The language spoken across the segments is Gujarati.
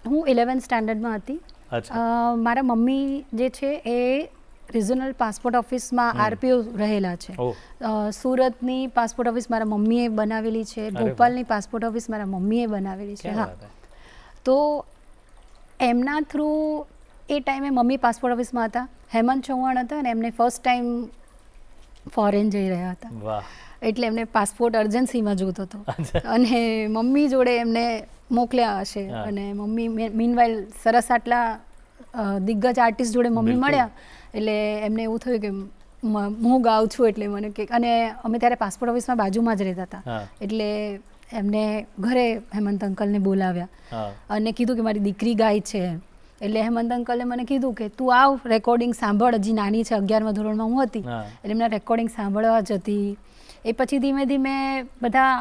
હું 11th સ્ટાન્ડર્ડમાં હતી. મારા મમ્મી જે છે એ રિજનલ પાસપોર્ટ ઓફિસમાં આરપીઓ રહેલા છે. સુરતની પાસપોર્ટ ઓફિસ મારા મમ્મીએ બનાવેલી છે, ભોપાલની પાસપોર્ટ ઓફિસ મારા મમ્મીએ બનાવેલી છે. હા, તો એમના થ્રુ એ ટાઈમે મમ્મી પાસપોર્ટ ઓફિસમાં હતા, હેમંત ચૌહાણ હતા અને એમને ફર્સ્ટ ટાઈમ ફોરેન જઈ રહ્યા હતા. એટલે એમને પાસપોર્ટ અર્જન્સીમાં જોતો હતો અને મમ્મી જોડે એમને મોકલ્યા હશે અને મમ્મી મીનવાઇલ સરસ આટલા દિગ્ગજ આર્ટિસ્ટ જોડે મમ્મી મળ્યા એટલે એમને એવું થયું કે હું ગાઉં છું એટલે મને કે, અને અમે ત્યારે પાસપોર્ટ ઓફિસમાં બાજુમાં જ રહેતા હતા એટલે એમને ઘરે હેમંત અંકલને બોલાવ્યા અને કીધું કે મારી દીકરી ગાય છે. એટલે હેમંત અંકલે મને કીધું કે તું આવ, રેકોર્ડિંગ સાંભળ. હજી નાની છે, 11મા ધોરણમાં હું હતી એટલે એમના રેકોર્ડિંગ સાંભળવા જતી. એ પછી ધીમે ધીમે બધા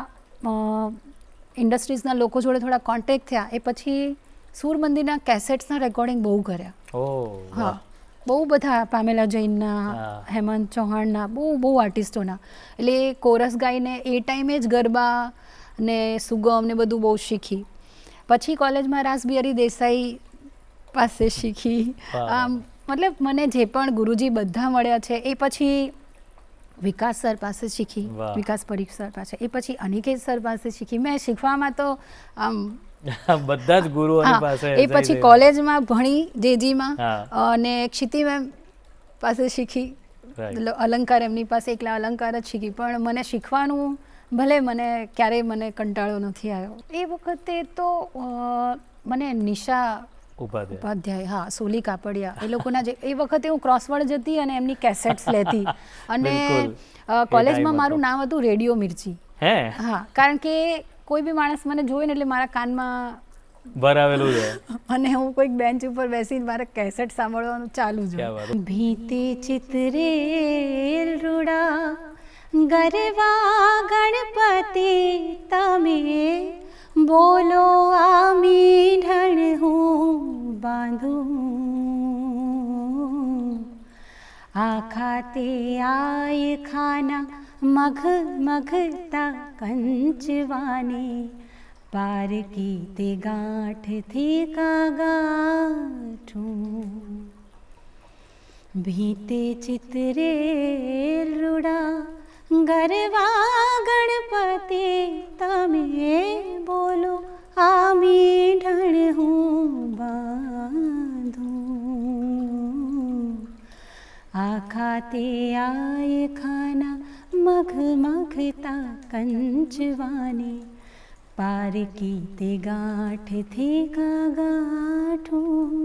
ઇન્ડસ્ટ્રીઝના લોકો જોડે થોડા કોન્ટેક્ટ થયા. એ પછી સૂર મંદિરના કેસેટ્સના રેકોર્ડિંગ બહુ કર્યા. હા, બહુ બધા, પામેલા જૈનના, હેમંત ચૌહાણના, બહુ આર્ટિસ્ટોના. એટલે કોરસ ગાઈને એ ટાઈમે જ ગરબા ને સુગમ ને બધું બહુ શીખી. પછી કોલેજમાં રાસબિહારી દેસાઈ પાસે શીખી. મતલબ મને જે પણ ગુરુજી બધા મળ્યા છે એ પછી વિકાસ સર પાસે શીખી, વિકાસ પરીખ સર પાસે, એ પછી અનિકેત સર પાસે શીખી. મેં શીખવામાં તો આમ બધા જ ગુરુઓની પાસે. એ પછી કોલેજમાં ભણી જેજીમાં અને ક્ષિતિ મેમ પાસે શીખી. અલંકાર એમની પાસે એકલા અલંકાર જ શીખી. પણ મને શીખવાનું ભલે મને ક્યારેય મને કંટાળો નથી આવ્યો. એ વખતે તો મને નિશા ઉપાધ્યાય, હા, સોલી કાપડિયા, એ લોકોના જે, એ વખતે હું ક્રોસવર્ડ જતી અને એમની કેસેટ્સ લેતી અને કોલેજમાં મારું નામ હતું રેડિયો મિર્ચી. હા, કારણ કે કોઈ બી માણસ મને જોવે ને એટલે મારા કાનમાં ભરાવેલું છે અને હું કોઈક બેન્ચ ઉપર બેસીને મારા કેસેટ સાંભળવાનું ચાલુ જ. ભીતે ચિત્રે રૂડા ગરવા ગણપતિ તમે બોલો આમી ઢણ હું બાંધું આખાતે આય ખાના મઘ મઘતા કંચવાની પારકી તે ગાંઠથી કાગાઠું ભીતે ચિત્રે રૂડા ગરવા ગણપતિ તમે બોલો આમી ઢણ હું બાંધું આખાતે આય ખાના મઘ મઘતા કંચવાની પારકી તે ગાંઠથી કાગાઠું.